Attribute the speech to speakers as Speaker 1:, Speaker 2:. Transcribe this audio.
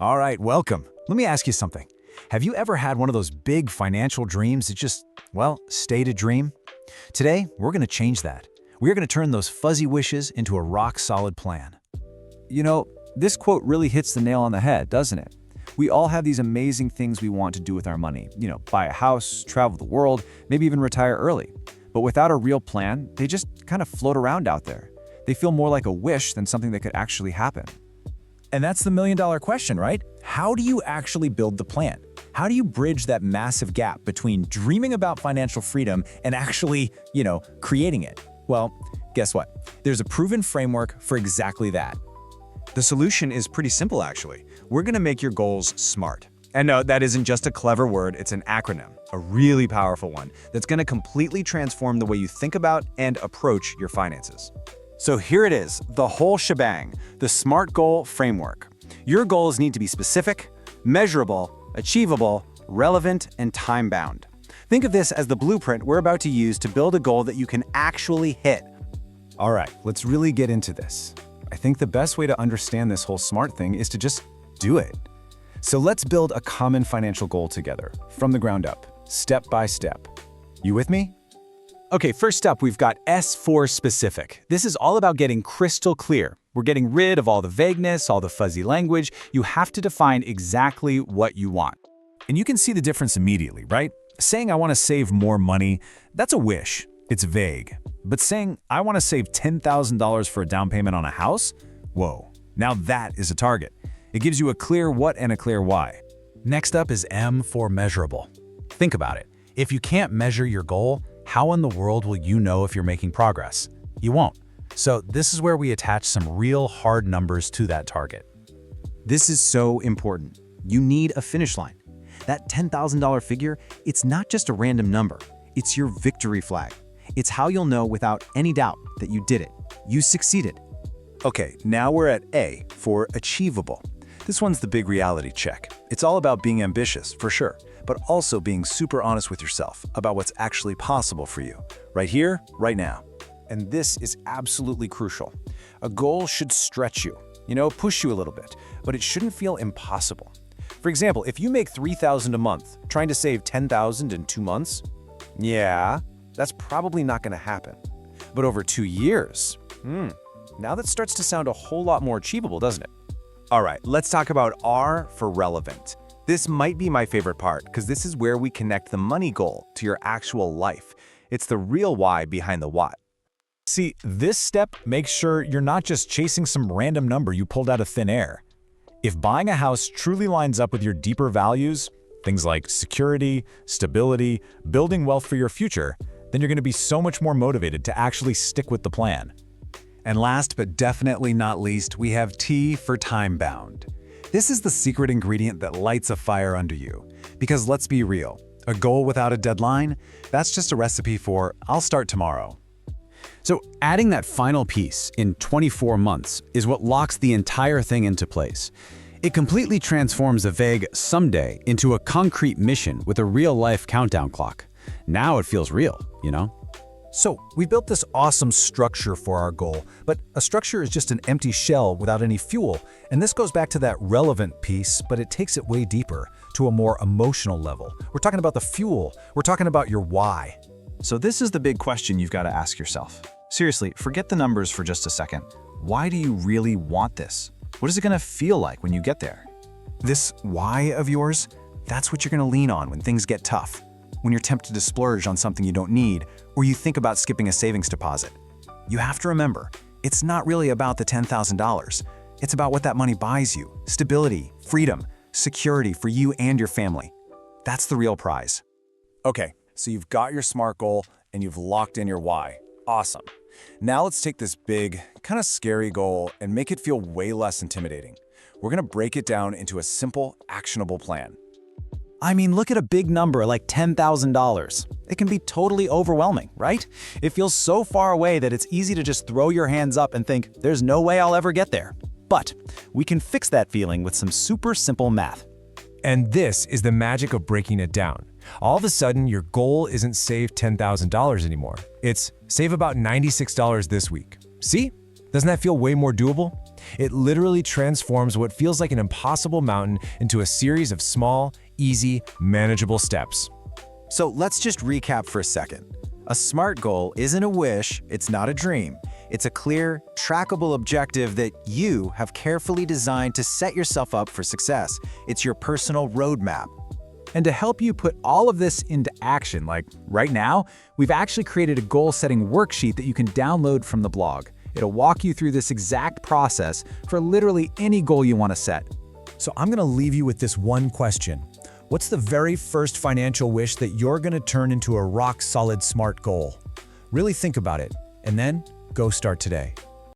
Speaker 1: All right, welcome. Let me ask you something. Have you ever had one of those big financial dreams that just, well, stayed a dream? Today, we're going to change that. We're going to turn those fuzzy wishes into a rock-solid plan. This quote really hits the nail on the head, doesn't it? We all have these amazing things we want to do with our money. Buy a house, travel the world, maybe even retire early. But without a real plan, they just kind of float around out there. They feel more like a wish than something that could actually happen. And that's the million-dollar question, right? How do you actually build the plan? How do you bridge that massive gap between dreaming about financial freedom and actually, creating it? Well, guess what? There's a proven framework for exactly that. The solution is pretty simple, actually. We're going to make your goals SMART. And no, that isn't just a clever word, it's an acronym, a really powerful one that's going to completely transform the way you think about and approach your finances. So here it is, the whole shebang, the SMART goal framework. Your goals need to be specific, measurable, achievable, relevant, and time-bound. Think of this as the blueprint we're about to use to build a goal that you can actually hit. All right, let's really get into this. I think the best way to understand this whole SMART thing is to just do it. So let's build a common financial goal together, from the ground up, step by step. You with me? Okay, first up, we've got S for specific. This is all about getting crystal clear. We're getting rid of all the vagueness, all the fuzzy language. You have to define exactly what you want. And you can see the difference immediately, right? Saying I want to save more money, that's a wish. It's vague. But saying I want to save $10,000 for a down payment on a house? Whoa, now that is a target. It gives you a clear what and a clear why. Next up is M for measurable. Think about it. If you can't measure your goal, how in the world will you know if you're making progress? You won't. So this is where we attach some real hard numbers to that target. This is so important. You need a finish line. That $10,000 figure, it's not just a random number. It's your victory flag. It's how you'll know without any doubt that you did it. You succeeded. Okay, now we're at A for achievable. This one's the big reality check. It's all about being ambitious, for sure, but also being super honest with yourself about what's actually possible for you, right here, right now. And this is absolutely crucial. A goal should stretch you, push you a little bit, but it shouldn't feel impossible. For example, if you make $3,000 a month, trying to save $10,000 in 2 months, yeah, that's probably not going to happen. But over 2 years, now that starts to sound a whole lot more achievable, doesn't it? All right, let's talk about R for relevant. This might be my favorite part because this is where we connect the money goal to your actual life. It's the real why behind the what. See, this step makes sure you're not just chasing some random number you pulled out of thin air. If buying a house truly lines up with your deeper values, things like security, stability, building wealth for your future, then you're going to be so much more motivated to actually stick with the plan. And last but definitely not least, we have T for time-bound. This is the secret ingredient that lights a fire under you. Because let's be real, a goal without a deadline, that's just a recipe for I'll start tomorrow. So adding that final piece in 24 months is what locks the entire thing into place. It completely transforms a vague someday into a concrete mission with a real-life countdown clock. Now it feels real, So we built this awesome structure for our goal, but a structure is just an empty shell without any fuel. And this goes back to that relevant piece, but it takes it way deeper, to a more emotional level. We're talking about the fuel. We're talking about your why. So this is the big question you've got to ask yourself. Seriously, forget the numbers for just a second. Why do you really want this? What is it going to feel like when you get there? This why of yours, that's what you're going to lean on when things get tough. When you're tempted to splurge on something you don't need, or you think about skipping a savings deposit. You have to remember, it's not really about the $10,000. It's about what that money buys you: stability, freedom, security for you and your family. That's the real prize. Okay, so you've got your SMART goal and you've locked in your why. Awesome. Now let's take this big, kind of scary goal and make it feel way less intimidating. We're going to break it down into a simple, actionable plan. I mean, look at a big number like $10,000. It can be totally overwhelming, right? It feels so far away that it's easy to just throw your hands up and think, there's no way I'll ever get there. But we can fix that feeling with some super simple math.
Speaker 2: And this is the magic of breaking it down. All of a sudden, your goal isn't save $10,000 anymore. It's save about $96 this week. See? Doesn't that feel way more doable? It literally transforms what feels like an impossible mountain into a series of small, easy, manageable steps.
Speaker 1: So let's just recap for a second. A SMART goal isn't a wish, it's not a dream. It's a clear, trackable objective that you have carefully designed to set yourself up for success. It's your personal roadmap. And to help you put all of this into action, like right now, we've actually created a goal-setting worksheet that you can download from the blog. It'll walk you through this exact process for literally any goal you want to set.
Speaker 2: So I'm going to leave you with this one question. What's the very first financial wish that you're going to turn into a rock-solid SMART goal? Really think about it, and then go start today.